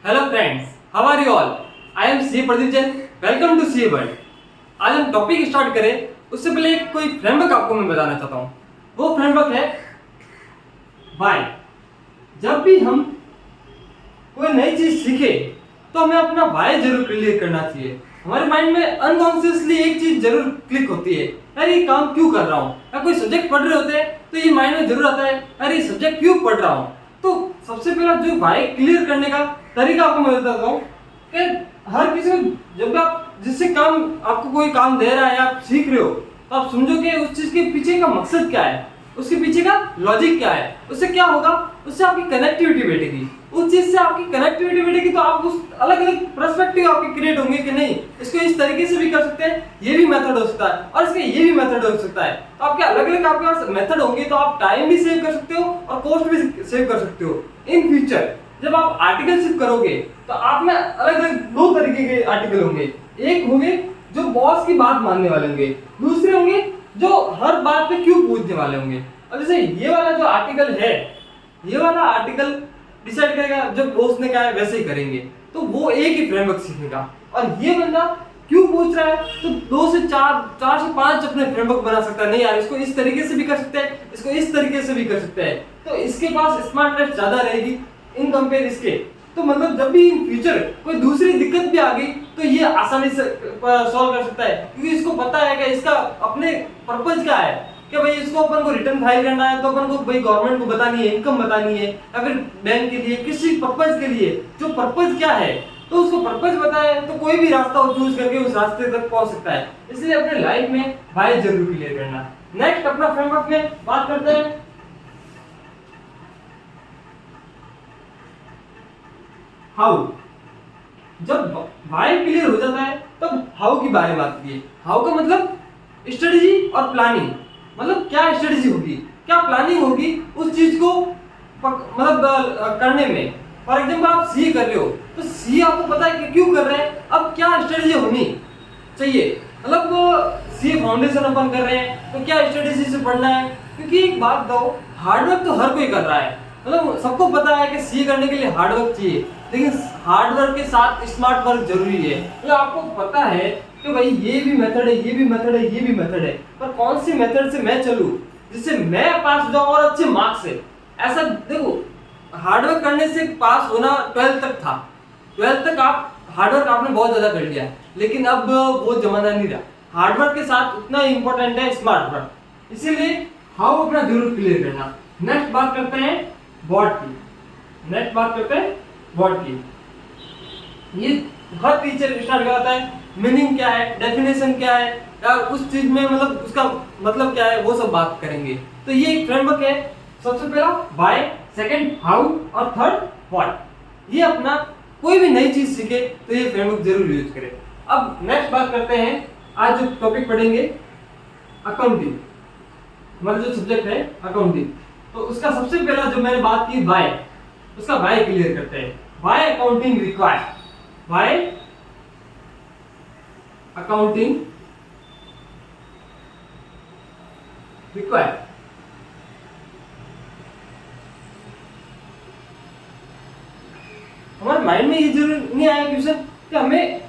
Hello friends, how are you all? I am C Pradeep Jain. Welcome to C world. आज हम topic start करें उससे पहले कोई फ्रेमवर्क आपको मैं बताना चाहता हूँ। वो फ्रेमवर्क है व्हाई। जब भी हम कोई नई चीज सीखे तो हमें अपना व्हाई जरूर क्लियर करना चाहिए। हमारे माइंड में अनकॉन्शियसली एक चीज जरूर क्लिक होती है, यार ये काम क्यों कर रहा हूँ। या कोई सब्जेक्ट पढ़ रहे होते हैं तो ये माइंड में जरूर आता है, यार ये सब्जेक्ट क्यों पढ़ रहा हूँ। तो सबसे पहला जो व्हाई क्लियर करने का तरीका आपको मैं बताता हूँ कि हर किसी को जब आप जिससे काम आपको कोई काम दे रहा है या आप सीख रहे हो तो आप समझो कि उस चीज के पीछे का मकसद क्या है, उसके पीछे का लॉजिक क्या है। उससे क्या होगा, उससे आपकी कनेक्टिविटी बैठेगी, उस चीज से आपकी कनेक्टिविटी बैठेगी तो आप उस अलग अलग पर्सपेक्टिव आपके क्रिएट होंगे कि नहीं इसको इस तरीके से भी कर सकते हैं, ये भी मेथड हो सकता है और इसका ये भी मेथड हो सकता है। तो आपके अलग अलग आपके पास मेथड होंगे तो आप टाइम भी सेव कर सकते हो और कॉस्ट भी सेव कर सकते हो। इन फ्यूचर जब आप आर्टिकलशिप करोगे तो आप में अलग अलग दो तरीके के आर्टिकल होंगे। एक होंगे जो बॉस की बात मानने वाले होंगे, दूसरे होंगे जो हर बात पे क्यों पूछने वाले होंगे। अब जैसे ये वाला जो आर्टिकल है, ये वाला आर्टिकल डिसाइड करेगा जब बॉस ने कहा है वैसे ही करेंगे, तो वो एक ही फ्रेमवर्क सीखेगा। और ये बंदा क्यों पूछ रहा है तो 2 से 4 से 5 अपने फ्रेमवर्क बना सकता है। नहीं यार इसको इस तरीके से भी कर सकते हैं, इसको इस तरीके से भी कर सकते हैं, तो इसके पास स्मार्टनेस ज्यादा रहेगी इन कंपेयर इसके। तो मतलब जब भी इन फ्यूचर कोई दूसरी दिक्कत भी आ गई तो ये आसानी से सॉल्व कर सकता है, क्योंकि इसको पता है कि इसका अपने पर्पज क्या है कि भाई इसको अपन को रिटर्न फाइल करना है तो अपन को भाई गवर्नमेंट को बतानी है, इनकम बतानी है या फिर बैंक के लिए किसी पर्पज के लिए, जो पर्पज क्या है तो उसको पर्पज पता है तो कोई भी रास्ता वो चूज करके उस रास्ते तक पहुंच सकता है। इसलिए अपने लाइफ में व्हाई जरूर क्लियर करना। नेक्स्ट अपना फ्रेमवर्क में बात करते हैं हाउ। जब व्हाई क्लियर हो जाता है तब हाउ की बारे में आती है। हाउ का मतलब स्ट्रेटजी और प्लानिंग, मतलब क्या स्ट्रेटजी होगी, क्या प्लानिंग होगी उस चीज को मतलब करने में। फॉर एग्जांपल आप सी कर रहे हो तो सी आपको पता है कि क्यों कर रहे हैं, अब क्या स्ट्रेटजी होनी चाहिए। मतलब सी फाउंडेशन अपन कर रहे हैं तो क्या स्ट्रेटजी से पढ़ना है, क्योंकि एक बात बताओ हार्डवर्क तो हर कोई कर रहा है, मतलब सबको पता है कि सी करने के लिए हार्डवर्क चाहिए, लेकिन हार्डवर्क के साथ स्मार्ट वर्क जरूरी है। मतलब आपको पता है कि भाई ये भी मेथड है, ये भी मेथड है, ये भी मेथड है, पर कौन सी मेथड से मैं चलूं जिससे मैं पास हो जाऊं और अच्छे मार्क्स से। ऐसा देखो हार्डवर्क करने से पास होना 12th तक था, 12th तक आप हार्डवर्क आपने बहुत ज्यादा कर लिया, लेकिन अब वो जमाना नहीं रहा। हार्डवर्क के साथ उतना इंपॉर्टेंट है स्मार्ट वर्क, इसीलिए हाउ अपना जरूर क्लियर करना। नेक्स्ट बात करते हैं व्हाट की। नेक्स्ट बात करते हैं व्हाट की। ये हर टीचर स्टार्ट करता है मीनिंग क्या है, डेफिनेशन क्या है, या उस चीज में मतलब उसका मतलब क्या है, वो सब बात करेंगे। तो ये एक फ्रेमवर्क है। सबसे पहला व्हाई, सेकंड हाउ और थर्ड व्हाट। ये अपना कोई भी नई चीज सीखे तो ये फ्रेमवर्क जरूर यूज करें। अब नेक्स्ट बात करते हैं, आज जो टॉपिक पढ़ेंगे अकाउंटिंग, हमारा जो सब्जेक्ट है अकाउंटिंग। तो उसका सबसे पहला जो मैंने बात की व्हाई, उसका व्हाई क्लियर करते हैं। Why accounting required, why accounting required. हमारे माइंड में ये जरूर नहीं आया क्वेश्चन कि हमें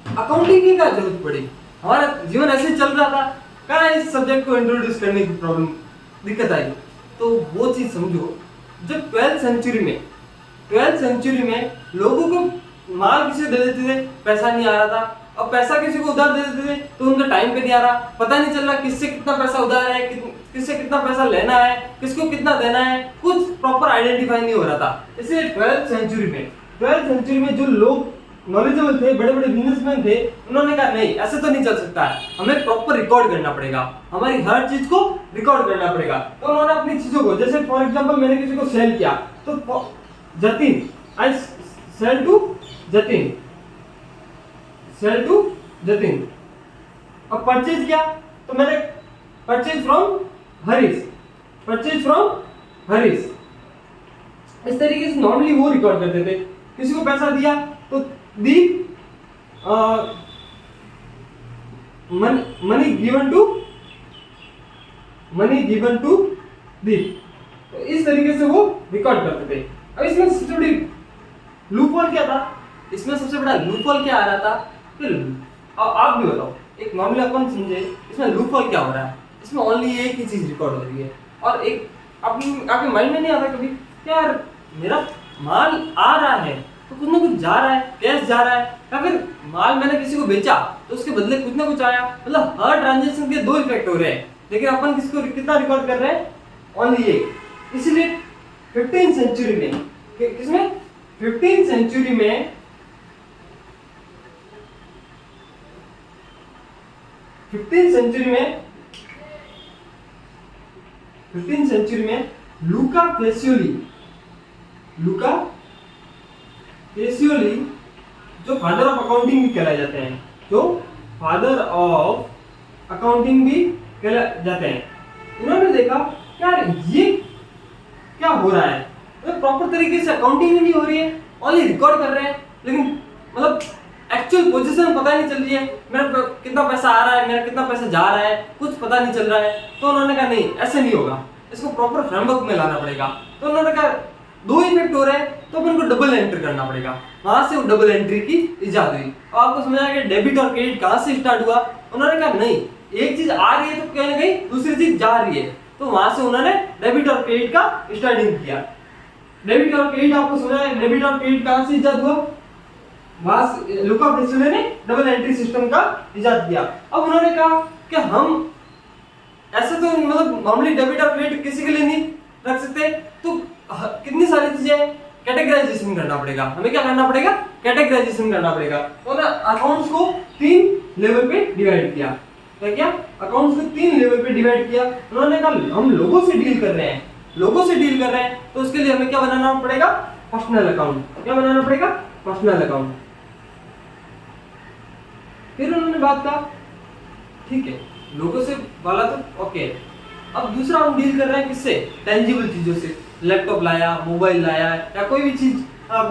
अकाउंटिंग की क्या जरूरत पड़ी, हमारा जीवन ऐसे चल रहा था, कहाँ इस सब्जेक्ट को इंट्रोड्यूस करने की प्रॉब्लम दिक्कत आई। तो वो चीज समझो, जब 12th सेंचुरी में लोगों को माल किसी दे देते थे, पैसा नहीं आ रहा था, अब पैसा किसी को उधार दे देते थे तो उनका टाइम पे नहीं आ रहा, पता नहीं चल रहा किससे कितना पैसा उधार है, किससे कितना पैसा लेना है, किसको कितना देना है, कुछ प्रॉपर आइडेंटिफाई नहीं हो रहा था। इसलिए 12th सेंचुरी में जो लोग नॉलेजेबल थे, बड़े बड़े बिजनेसमैन थे, उन्होंने कहा नहीं ऐसे तो नहीं चल सकता है, हमें प्रॉपर रिकॉर्ड करना पड़ेगा, हमारी हर चीज को रिकॉर्ड करना पड़ेगा। तो उन्होंने अपनी चीजों को, जैसे फॉर एग्जांपल मैंने किसी को सेल किया तो Jatin, I sell to Jatin, sell to Jatin. अब परचेज किया तो मैंने purchase from Harish, purchase from Harish. इस तरीके से नॉर्मली वो रिकॉर्ड करते थे। किसी को पैसा दिया तो the money given to the, तो इस तरीके से वो रिकॉर्ड करते थे। अब इसमें थोड़ी लूपहोल लूपहोल क्या था? इसमें सबसे बड़ा लूपहोल क्या आ रहा था कि आप भी बताओ, एक नॉर्मली अपन समझे इसमें लूपहोल क्या हो रहा है? इसमें ओनली एक ही चीज रिकॉर्ड हो रही है और एक आपके माइंड में नहीं आता कभी कि यार मेरा माल आ रहा है तो कुछ ना कुछ जा रहा है, कैश जा रहा है, या फिर माल मैंने किसी को बेचा तो उसके बदले कुछ ना कुछ आया। मतलब हर ट्रांजेक्शन के दो इफेक्ट हो रहे हैं, लेकिन अपन किसको कितना रिकॉर्ड कर रहे हैं? ओनली एक। इसलिए 15th सेंचुरी में किसमें 15th सेंचुरी में 15th सेंचुरी में लूका पेसियोली जो फादर ऑफ अकाउंटिंग भी कहलाए जाते हैं, जो फादर ऑफ अकाउंटिंग भी कहलाए जाते हैं, उन्होंने देखा यार ये क्या हो रहा है, तो प्रॉपर तरीके से अकाउंटिंग ही नहीं हो रही है, ओनली रिकॉर्ड कर रहे हैं, लेकिन मतलब एक्चुअल पोजीशन पता नहीं चल रही है, मेरा कितना पैसा आ रहा है, मेरा कितना पैसा जा रहा है, कुछ पता नहीं चल रहा है। तो उन्होंने कहा नहीं, ऐसे नहीं होगा, इसको प्रॉपर फ्रेमवर्क में लाना पड़ेगा। तो उन्होंने कहा दो इफेक्ट हो रहे हैं तो अपन को डबल एंट्री करना पड़ेगा। वहां से वो डबल एंट्री की इजाद हुई। और आपको समझ आया कि डेबिट और क्रेडिट कहां से स्टार्ट हुआ? उन्होंने कहा नहीं, एक चीज आ रही है तो कहीं ना कहीं दूसरी चीज जा रही है, तो वहां से उन्होंने डेबिट और क्रेडिट का स्टार्टिंग किया। डेबिट और क्रेडिट आपको सुना है, डेबिट और क्रेडिट कहां से इजाद हुआ? वहां से लुका पेसियोली ने डबल एंट्री सिस्टम का इजाद किया। अब उन्होंने कहा कि हम ऐसे तो मतलब नॉर्मली डेबिट और क्रेडिट किसी के लिए नहीं रख सकते, तो कितनी सारी चीजें कैटेगराइजेशन करना पड़ेगा। हमें क्या करना पड़ेगा? कैटेगराइजेशन करना पड़ेगा। तो ना अकाउंट्स को 3 लेवल पे डिवाइड किया। क्या अकाउंट्स को 3 लेवल पे डिवाइड किया। उन्होंने कहा हम लोगों से डील कर रहे हैं, तो उसके लिए हमें क्या बनाना पड़ेगा? Personal account. क्या बनाना पड़ेगा? Personal account. फिर उन्होंने बात कहा ठीक है, लोगों से वाला तो ओके, अब दूसरा हम डील कर रहे हैं किससे? टेंजिबल चीजों से। लैपटॉप लाया, मोबाइल लाया या कोई भी चीज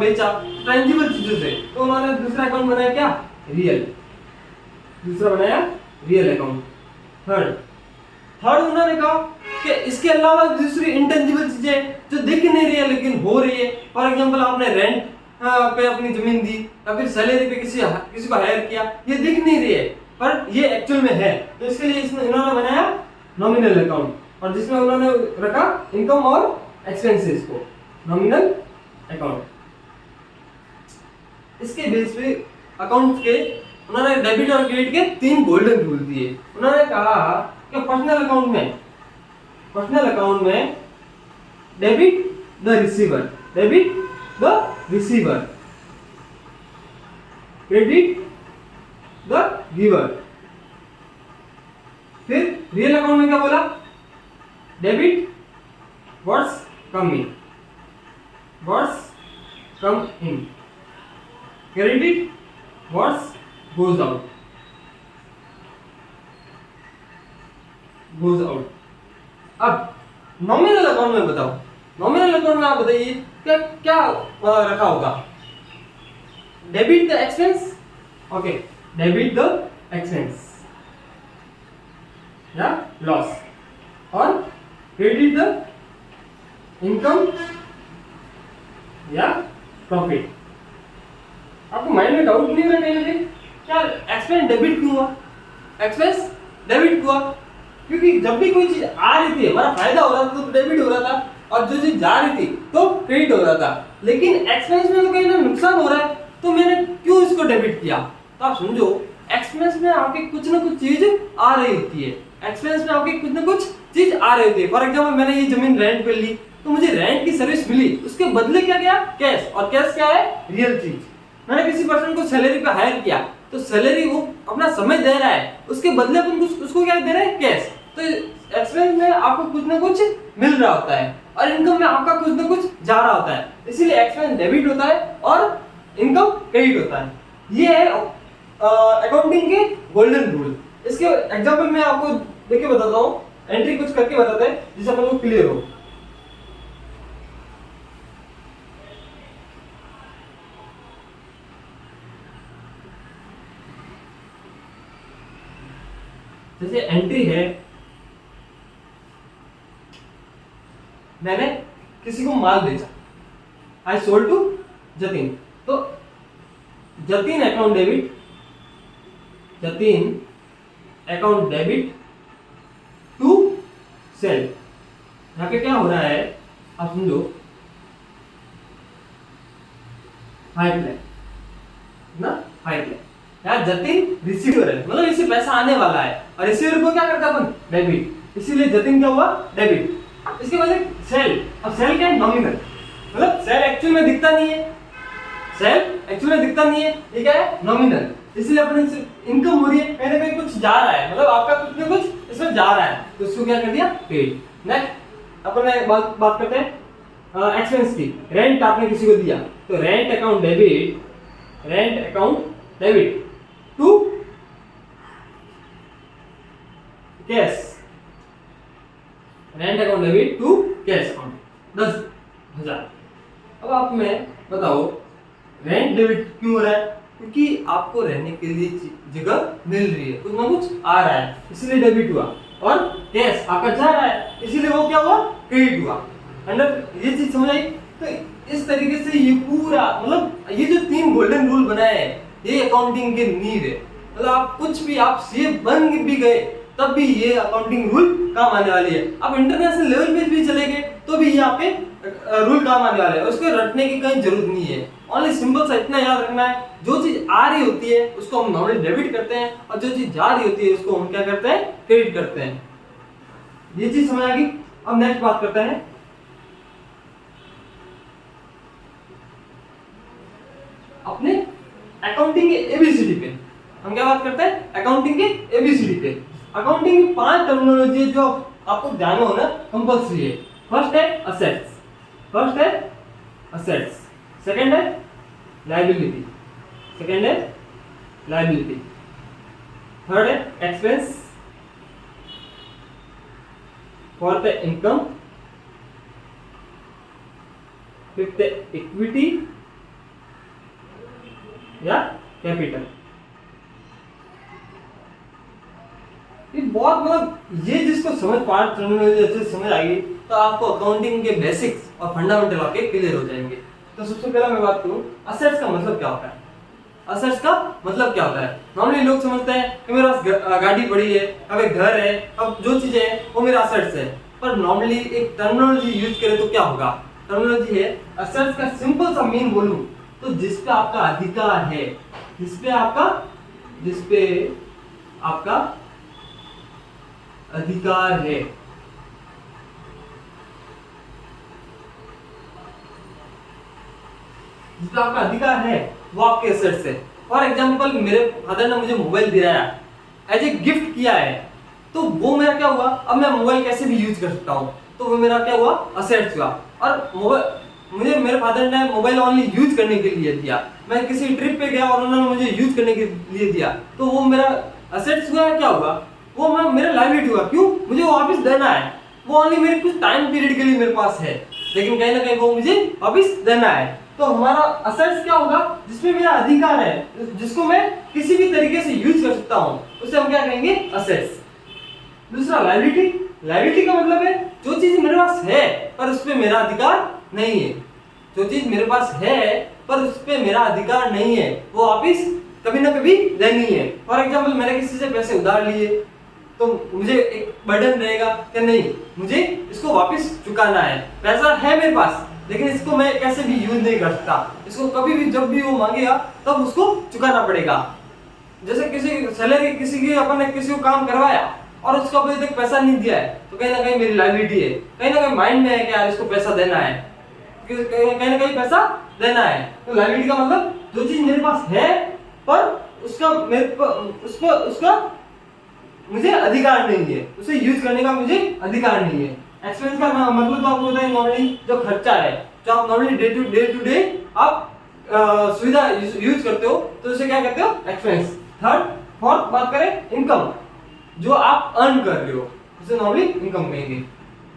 बेचा, टेंजिबल चीजों से। तो उन्होंने दूसरा अकाउंट बनाया क्या? रियल। दूसरा बनाया रियल अकाउंट। थर्ड उन्होंने कहा कि इसके अलावा दूसरी इंटेंजिबल चीजें जो दिख नहीं रही है लेकिन हो रही है। फॉर एग्जांपल आपने रेंट पे अपनी जमीन दी या फिर सैलरी पे किसी को हायर किया, ये दिख नहीं रही है पर ये एक्चुअल में है, तो इसके लिए इन्होंने बनाया नॉमिनल अकाउंट, और जिसमें उन्होंने रखा इनकम और एक्सपेंसेस को, नॉमिनल अकाउंट। इसके बेस पे अकाउंट के उन्होंने डेबिट और क्रेडिट के 3 गोल्डन रूल दिए। उन्होंने कहा कि पर्सनल अकाउंट में debit the receiver, credit the giver. फिर रियल अकाउंट में क्या बोला? डेबिट व्हाट्स कम इन, क्रेडिट व्हाट्स गोज आउट। अब नॉमिनल अकाउंट में बताओ, नॉमिनल अकाउंट में आप बताइए क्या क्या रखा होगा? Debit the expense, okay, debit the expense या लॉस, और क्रेडिट द इनकम या प्रॉफिट। आपको माइंड में डाउट नहीं रहने लगे क्या एक्सपेंस डेबिट क्यों हुआ? एक्सपेंस डेबिट क्यों हुआ? क्योंकि जब भी कोई चीज आ रही थी हमारा फायदा हो रहा था तो डेबिट हो रहा था, और जो चीज जा रही थी तो क्रेडिट हो रहा था। लेकिन एक्सपेंस में तो कहीं ना नुकसान हो रहा है, तो मैंने क्यों इसको डेबिट किया? तो आप समझो, एक्सपेंस में आपकी कुछ ना कुछ चीज आ रही होती है, एक्सपेंस में आपकी कुछ ना कुछ चीज आ रही होती है। फॉर एग्जाम्पल मैंने ये जमीन रेंट पे ली तो मुझे रेंट की सर्विस मिली, उसके बदले क्या गया? कैश। और कैश क्या है? रियल चीज। मैंने किसी पर्सन को सैलरी पे हायर किया तो सैलरी वो अपना समय दे रहा है, उसके बदले अपन उसको क्या दे रहे हैं? कैश। तो एक्सपेंस में आपको कुछ ना कुछ मिल रहा होता है और इनकम में आपका कुछ ना कुछ जा रहा होता है, इसीलिए एक्सपेंस डेबिट होता है और इनकम क्रेडिट होता है। ये है अकाउंटिंग के गोल्डन रूल। इसके एग्जांपल मैं आपको देखिए बताता हूँ, एंट्री कुछ करके बताते हैं जिससे अपन को क्लियर हो। जैसे एंट्री है, मैंने किसी को माल बेचा, आई सोल्ड टू जतिन, तो Jatin account debit, Jatin account debit to sale. यहाँ पे क्या हो रहा है आप समझो, हाई प्ले ना, हाई प्ले। यार जतिन रिसीवर है, मतलब इसे पैसा आने वाला है, और रिसीवर को क्या करता है अपन, डेबिट, इसीलिए जतिन क्या हुआ, डेबिट। इसके बाद सेल, अब सेल क्या है, नॉमिनल, मतलब सेल एक्चुअल में दिखता नहीं है, सेल एक्चुअल में दिखता नहीं है, ये क्या है, नॉमिनल, इसलिए अपने इनकम हो रही है, कहीं ना कहीं कुछ जा रहा है, मतलब आपका कुछ ना कुछ इसमें जा रहा है, तो इसको क्या कर दिया, पेड। नेक्स्ट अपन बात करते हैं एक्सपेंस की। रेंट आपने किसी को दिया, तो rent account debit, rent account debit to cash, rent account debit to cash account 10,000। अब आप में बताओ रेंट डेबिट क्यों हो रहा है, क्योंकि आपको रहने के लिए जगह मिल रही है, कुछ ना कुछ आ रहा है, इसलिए डेबिट हुआ, और कैश आपका जा रहा है, इसीलिए वो क्या हुआ, क्रेडिट हुआ। अंडर ये चीज समझ आई। तो इस तरीके से ये पूरा, मतलब ये जो 3 गोल्डन रूल बनाए हैं, ये अकाउंटिंग के नींव है। मतलब आप कुछ भी, आप सीए बन भी गए तब भी ये अकाउंटिंग रूल काम आने वाली है। आप इंटरनेशनल लेवल पे भी चले गए तो भी ये आपके रूल काम आने वाले हैं, उसको रटने की कहीं जरूरत नहीं है। ओनली सिंपल सा इतना याद रखना है, जो चीज आ रही होती है उसको हम नॉर्मली डेबिट करते हैं, और जो चीज जा रही होती है उसको हम क्या करते हैं, क्रेडिट करते हैं। ये चीज समझ आ गई। अब नेक्स्ट बात करते हैं अपने अकाउंटिंग के एबीसीडी पे। हम क्या बात करते हैं, अकाउंटिंग के एबीसीडी पे। अकाउंटिंग की 5 टर्मिनोलॉजी जो आपको जानना होना कंपल्सरी है। फर्स्ट है असेट्स, फर्स्ट है असेट्स, सेकंड है लायबिलिटी, सेकंड है लायबिलिटी, थर्ड है एक्सपेंस, फोर्थ है इनकम, फिफ्थ है इक्विटी या कैपिटल। ये बहुत, मतलब ये जिसको समझ पार्ट टर्मिनोलॉजी अच्छे से समझ आएगी तो आपको अकाउंटिंग के बेसिक्स और फंडामेंटल आपके क्लियर हो जाएंगे। तो सबसे पहला मैं बात करूं असेट्स का मतलब क्या होता है। असेट्स का मतलब क्या होता है, नॉर्मली लोग समझते हैं कि मेरे पास गाड़ी पड़ी है, अब एक घर है, अब जो चीजें है वो मेरा असेट्स है। पर नॉर्मली एक टर्मिनोलॉजी यूज करें तो क्या होगा, टर्मिनोलॉजी है असेट्स का सिंपल सा मीन बोलूं तो जिस पे आपका अधिकार है, जिस पे आपका अधिकार है। जिस पे आपका अधिकार है वो आपके एसेट्स है। फॉर एग्जांपल मेरे फादर ने मुझे मोबाइल दिलाया, एज ए गिफ्ट किया है, तो वो मेरा क्या हुआ, अब मैं मोबाइल कैसे भी यूज कर सकता हूँ, तो वो मेरा क्या हुआ, असेट्स हुआ। और मोबाइल मुझे मेरे फादर ने मोबाइल ओनली यूज करने के लिए दिया, मैं किसी ट्रिप पे गया और उन्होंने मुझे यूज करने के लिए दिया, तो वो मेरा असेट्स हुआ, क्या हुआ, वो मैं मेरा लायबिलिटी हुआ। क्यों, मुझे वो वापस देना है, वो ओनली मेरे कुछ टाइम पीरियड के लिए मेरे पास है, लेकिन कहीं ना कहीं वो मुझे वापस देना है। तो हमारा असेट्स क्या होगा, जिसमें मेरा अधिकार है, जिसको मैं किसी भी तरीके से यूज कर सकता हूँ, उसे हम क्या कहेंगे, असेट्स। दूसरा लायबिलिटी, लायबिलिटी का मतलब है जो चीज मेरे पास है पर उस पर मेरा अधिकार नहीं है, जो चीज मेरे पास है पर उस पर मेरा अधिकार नहीं है, वो वापिस कभी ना कभी देनी है। फॉर एग्जाम्पल मैंने किसी से पैसे उधार लिए तो मुझे एक बर्डन रहेगा कि नहीं, मुझे इसको वापस चुकाना है, पैसा है मेरे पास लेकिन इसको मैं कैसे भी यूज नहीं कर सकता, इसको कभी भी जब भी वो मांगेगा तब उसको चुकाना पड़ेगा। जैसे किसी सैलरी, किसी की अपन ने किसी को काम करवाया और उसको अभी तक पैसा नहीं दिया है, तो कहीं ना कहीं मेरी लायबिलिटी है, कहीं ना कहीं माइंड में है कि यार इसको पैसा देना है, कहीं ना कहीं पैसा देना है। तो लायबिलिटी का मतलब जो चीज मेरे पास है पर उसका उसका मुझे अधिकार नहीं है, उसे यूज करने का मुझे अधिकार नहीं है। एक्सपेंस का मतलब तो आपको बताएं नॉर्मली जो खर्चा है, जो आप नॉर्मली डे टू डे आप सुविधा यूज करते हो तो उसे क्या कहते हो, एक्सपेंस। थर्ड फोर्थ बात करें इनकम, जो आप अर्न कर रहे हो उसे नॉर्मली इनकम कहेंगे।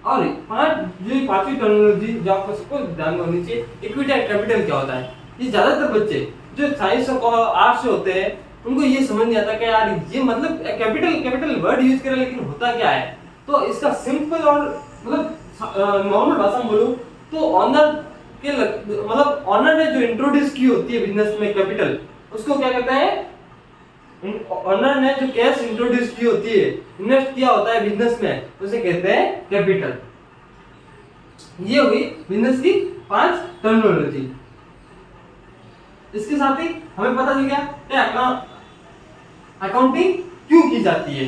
और पांचवी टर्मिनोलॉजी जो आपको सबको ध्यान में होनी चाहिए, इक्विटी एंड कैपिटल क्या होता है। ये ज्यादातर बच्चे जो साइंस और आर्ट्स से होते हैं उनको ये समझ नहीं आता कि यार ये मतलब कैपिटल वर्ड यूज करें लेकिन होता क्या है। तो इसका सिंपल और मतलब नॉर्मल भाषा में बोलूं तो ऑनर के मतलब ऑनर ने जो इंट्रोड्यूस की होती है बिजनेस में कैपिटल, उसको क्या कहते हैं, ओनर ने जो कैश इंट्रोड्यूस की होती है, इन्वेस्ट किया होता है बिजनेस में, उसे कहते हैं कैपिटल। ये हुई बिजनेस की 5 टर्मिनोलॉजी। इसके साथ ही हमें पता चल गया कि अकाउंटिंग क्यों की जाती है।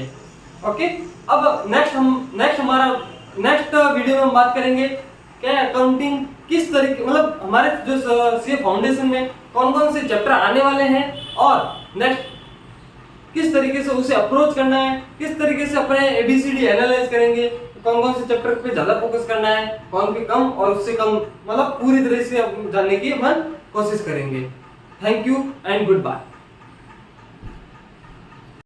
ओके, अब नेक्स्ट वीडियो में हम बात करेंगे कि अकाउंटिंग किस तरीके, मतलब हमारे जो सीए फाउंडेशन में कौन कौन से चैप्टर आने वाले हैं, और नेक्स्ट किस तरीके से उसे अप्रोच करना है, किस तरीके से अपने एबीसीडी एनालाइज करेंगे, कौन कौन से चैप्टर पे ज्यादा फोकस करना है, कौन पे कम, और उससे कम, मतलब पूरी तरह से जानने की हम कोशिश करेंगे। Thank you and good bye.